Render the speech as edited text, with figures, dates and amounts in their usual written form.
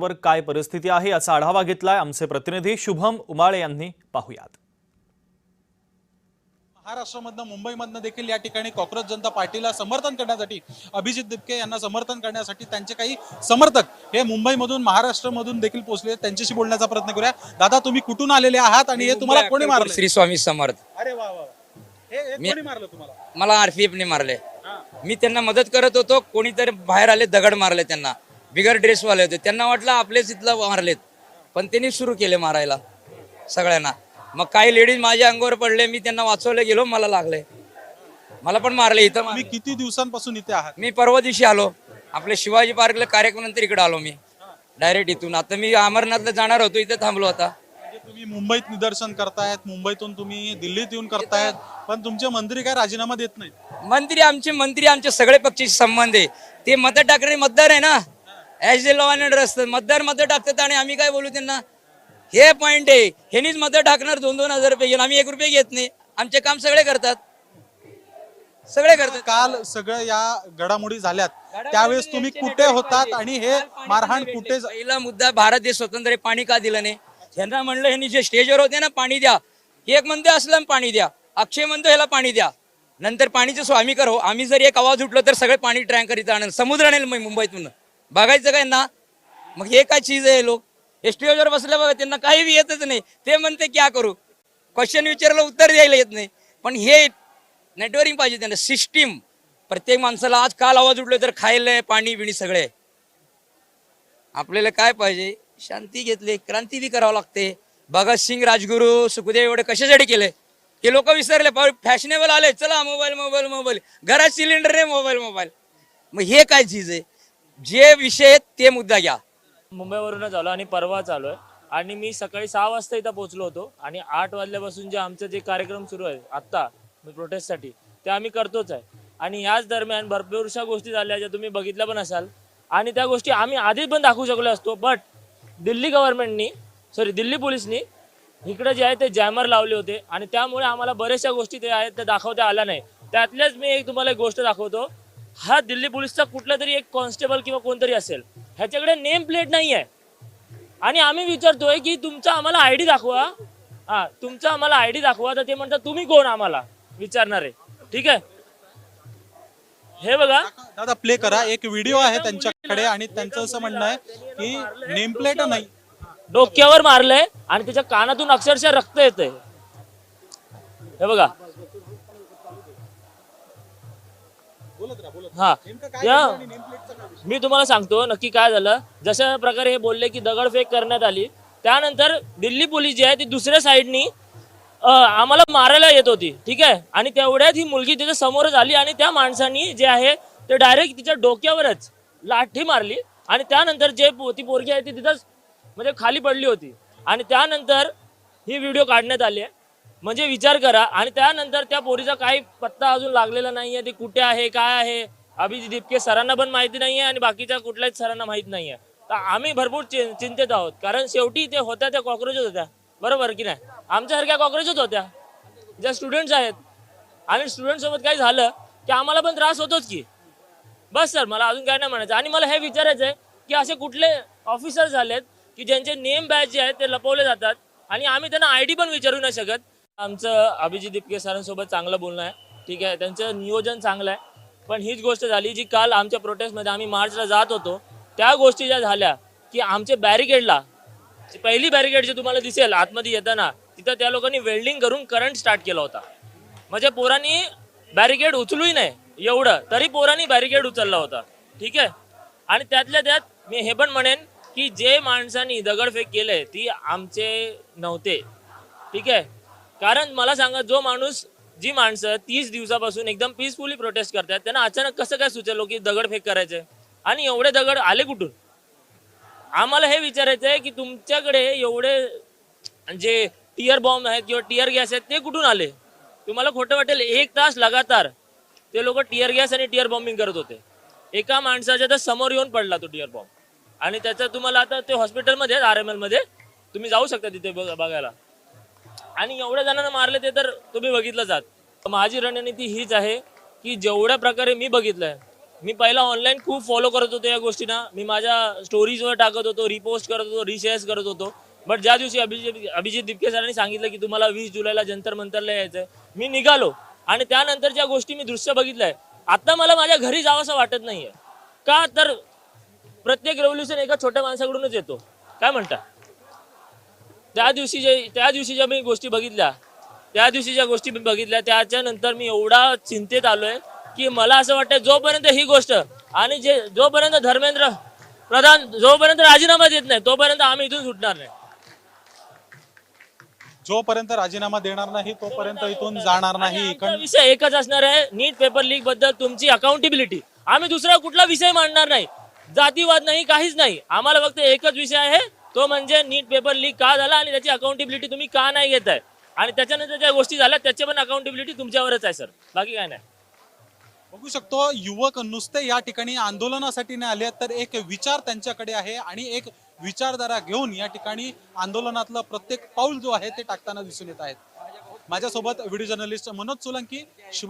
वर काय परिस्थिती आहे याचा आढावा घेतलाय आमचे प्रतिनिधी शुभम उमाळे यांनी. पाहुयात. महाराष्ट्रामधनं मुंबईमधनं देखील या ठिकाणी काँग्रेस जनता पार्टीला समर्थन करण्यासाठी अभिजित दिपके यांना समर्थन करण्यासाठी त्यांचे काही समर्थक हे मुंबईमधून महाराष्ट्रामधून देखील पोहोचले. त्यांच्याशी बोलण्याचा प्रयत्न करूया. दादा, तुम्ही कुठून आलेले आहात आणि हे तुम्हाला कोणी मारले? श्री स्वामी समर्थ. अरे वा वा, हे कोणी मारलं तुम्हाला? मला आरपीएफ ने मारले. मी त्यांना मदत करत होतो, कोणीतरी बाहेर आले, दगड मारले त्यांना. बिगर ड्रेस वाले होते, त्यांना वाटलं आपलेच इथलं मारलेत, पण त्यांनी सुरू केले मारायला सगळ्यांना. मग काही लेडीज माझ्या अंगावर पडले, मी त्यांना वाचवले गेलो, मला लागले, मला पण मारले. इथं मी किती दिवसांपासून इथे आहात? मी परवा दिवशी आलो, आपले शिवाजी पार्कला कार्यक्रम नंतर इकडे आलो मी डायरेक्ट इथून. आता मी अमरनाथला जाणार होतो, इथे थांबलो आता. म्हणजे तुम्ही मुंबईत निदर्शन करतायत, मुंबईतून तुम्ही दिल्लीत येऊन करतायत, पण तुमचे मंत्री काय राजीनामा देत नाहीत? मंत्री आमचे सगळे पक्षाशी संबंध आहे. ते मत टाकणारे मतदार आहे ना, as a law and order असतात. मतदार मत टाकतात आणि आम्ही काय बोलू त्यांना? हे पॉइंट आहे. हेनीच मत टाकणार, 2,000 रुपये घेऊन. आम्ही 1 रुपये घेत नाही. आमचे काम सगळे करतात. काल सगळं या घडामोडी झाल्यात, त्यावेळेस तुम्ही कुठे होतात आणि हे मारहाण कुठे? पहिला मुद्दा, भारत देश स्वतंत्र, पाणी का दिलं नाही? यांना म्हणलं, ह्यांनी जे स्टेजवर होते ना, पाणी द्या. एक म्हणते असलं पाणी द्या, अक्षय म्हणतो ह्याला पाणी द्या. नंतर पाणीचे स्वामी कर हो. आम्ही जर एक आवाज उठलो तर सगळे पाणी टँकर इथं आणेल, समुद्र आणेल मुंबईतून. बघायचं काय ना? मग हे काय चीज आहे? लोक स्टेजवर बसले बघा, त्यांना काही बी येतच नाही. ते म्हणते क्या करू, क्वेश्चन विचारलं उत्तर द्यायला येत नाही. पण हे नेटवर्किंग पाहिजे त्यांना, सिस्टीम. प्रत्येक माणसाला आज काल आवाज उठलो तर खायला पाणी बिणी सगळे. आपल्याला काय पाहिजे? शांती घेतली, क्रांती बी करावं लागते. भगतसिंग, राजगुरू, सुखदेव एवढे कशासाठी केले? हे लोक विसरले. फॅशनेबल आले, चला मोबाईल मोबाईल मोबाईल, घरात सिलेंडर आहे, मोबाईल मोबाईल. मग हे काय चीज आहे? जे विषय ते मुद्दा घ्या. मुंबईवरूनच आलो आणि परवा चालू आणि मी सकाळी 6 वाजता इथं पोहोचलो होतो आणि 8 वाजल्यापासून जे आमचे जे कार्यक्रम सुरू आहे आत्ता प्रोटेस्टसाठी, ते आम्ही करतोच आहे. आणि याच दरम्यान भरपूरशा गोष्टी झाल्या ज्या तुम्ही बघितल्या पण असाल आणि त्या गोष्टी आम्ही आधीच पण दाखवू शकलो असतो. बट दिल्ली पोलिसनी इकडे जे आहे ते जॅमर लावले होते आणि त्यामुळे आम्हाला बऱ्याचशा गोष्टी ते आहेत त्या दाखवता आल्या नाही. त्यातल्याच मी तुम्हाला एक गोष्ट दाखवतो. हा दिल्ली पोलिसचा कुठला तरी एक कॉन्स्टेबल किंवा कोणतरी असेल, ह्याच्याकडे नेम प्लेट नाही आहे आणि आम्ही विचारतोय की तुमचा आम्हाला आयडी दाखवा. तुमचा आम्हाला आयडी दाखवा, तर ते म्हणतात तुम्ही कोण आम्हाला विचारणार आहे? ठीक आहे, हे बघा दादा, प्ले करा. एक व्हिडिओ आहे त्यांच्याकडे आणि त्यांचं असं म्हणणं आहे की नेम प्लेट नाही, डोक्यावर मारलंय आणि त्याच्या कानातून अक्षरशः रक्त येतंय. हे बघा. हा, मी तुम्हाला सांगतो नक्की काय झालं. जशा प्रकारे हे बोलले की दगडफेक करण्यात आली, त्यानंतर दिल्ली पोलीस जी आहे ती दुसऱ्या साईडनी आम्हाला मारायला येत होती. ठीक आहे, आणि तेवढ्यात ही मुलगी त्याच्या समोरच आली आणि त्या माणसानी जे आहे ते डायरेक्ट तिच्या डोक्यावरच लाठी मारली आणि त्यानंतर जे ती पोरगी आहे ती तिथंच म्हणजे खाली पडली होती आणि त्यानंतर ही व्हिडिओ काढण्यात आली आहे. म्हणजे विचार करा. आणि त्यानंतर त्या पोरीचा काही पत्ता अजून लागलेला नाहीये, ती कुठे आहे काय आहे. अभिजित दिपके सरांना पण माहिती नाहीये आणि बाकीच्या कुठल्याच सरांना माहित नाहीये. तर आम्ही भरपूर चिंतेत आहोत, कारण शेवटी ते होत्या त्या कॉक्रोचच होत्या, बरोबर की नाही? आमच्यासारख्या कॉक्रोचच होत्या ज्या स्टुडंट्स आहेत आणि स्टुडंट सोबत काही झालं की आम्हाला पण त्रास होतोच की. बस सर, मला अजून काय नाही म्हणायचं. आणि मला हे विचारायचं आहे की असे कुठले ऑफिसर झालेत की ज्यांचे नेम बॅच जे आहेत ते लपवले जातात आणि आम्ही त्यांना आयडी पण विचारू नाही शकत. आमचं अभिजित दिपके सरांसोबत चांगलं बोलणं आहे, ठीक आहे, त्यांचं नियोजन चांगलं आहे. पण हीच गोष्ट झाली जी काल आमच्या प्रोटेस्टमध्ये आम्ही मार्चला जात होतो, त्या गोष्टी ज्या झाल्या की आमचे बॅरिकेडला, पहिली बॅरिकेड जी तुम्हाला दिसेल आतमध्ये येताना, तिथं त्या लोकांनी वेल्डिंग करून करंट स्टार्ट केला होता. म्हणजे पोरांनी बॅरिकेड उचलूही नाही एवढं, तरी पोरांनी बॅरिकेड उचलला होता. ठीक आहे, आणि त्यातल्या त्यात मी हे पण म्हणेन की जे माणसांनी दगडफेक केलंय ती आमचे नव्हते. ठीक आहे, कारण मला सांगा, जी माणसं 30 दिवसापासून एकदम पीसफुली प्रोटेस्ट करतात, त्यांना अचानक कसं काय सुचलं की दगडफेक करायचे आणि एवढे दगड आले कुठून? आम्हाला हे विचारायचं आहे की तुमच्याकडे एवढे जे टियर बॉम्ब आहेत किंवा टियर गॅस आहेत ते कुठून आले? तुम्हाला खोटं वाटेल, 1 तास लगातार ते लोक टियर गॅस आणि टियर बॉम्बिंग करत होते. एका माणसाच्या तर समोर येऊन पडला तो टियर बॉम्ब आणि त्याचा तुम्हाला आता ते हॉस्पिटलमध्ये RML मध्ये तुम्ही जाऊ शकता तिथे बघायला. आणि एवढ्या जणांना मारले ते तर तुम्ही बघितलं जात. माझी रणनीती हीच आहे की जेवढ्या प्रकारे मी बघितलंय मी पहिला ऑनलाईन खूप फॉलो करत होतो या गोष्टींना. मी माझ्या स्टोरीजवर टाकत होतो, रिपोस्ट करत होतो, रिशेअर्स करत होतो. बट ज्या दिवशी अभिजित दिपके सरांनी सांगितलं की तुम्हाला 20 जुलैला जंतर मंतरला यायचंय, मी निघालो. आणि त्यानंतर ज्या गोष्टी मी दृश्य बघितलंय, आता मला माझ्या घरी जावंसं वाटत नाहीये. का तर प्रत्येक रेव्होल्युशन एका छोट्या माणसाकडूनच येतो. काय म्हणता? त्या दिवशी ज्या मी गोष्टी बघितल्या, त्याच्यानंतर मी एवढा चिंतेत आलोय की मला असं वाटतं जोपर्यंत ही गोष्ट आणि जोपर्यंत धर्मेंद्र प्रधान जोपर्यंत राजीनामा देत नाही तोपर्यंत आम्ही इथून सुटणार नाही. जोपर्यंत राजीनामा देणार नाही तोपर्यंत इथून जाणार नाही. आमचा विषय एकच असणार आहे, नीट पेपर लीक बद्दल तुमची अकाउंटेबिलिटी. आम्ही दुसरा कुठला विषय मांडणार नाही, जातीवाद नाही, काहीच नाही. आम्हाला फक्त एकच विषय आहे, तो म्हणजे नीट पेपर लीक का झाला आणि त्याची अकाउंटेबिलिटी तुम्ही का नाही घेताय. आणि त्याच्यानंतर ज्या गोष्टी झाल्या त्याची पण अकाउंटेबिलिटी तुमच्यावरच आहे सर, बाकी काय नाही. बघू शकतो युवक नुसते या ठिकाणी आंदोलनासाठी नाही आले, तर एक विचार त्यांच्याकडे आहे आणि एक विचारधारा घेऊन या ठिकाणी आंदोलनातलं प्रत्येक पाऊल जो आहे ते टाकताना दिसून येत आहेत. माझ्यासोबत व्हिडिओ जर्नलिस्ट मनोज सोलंकी,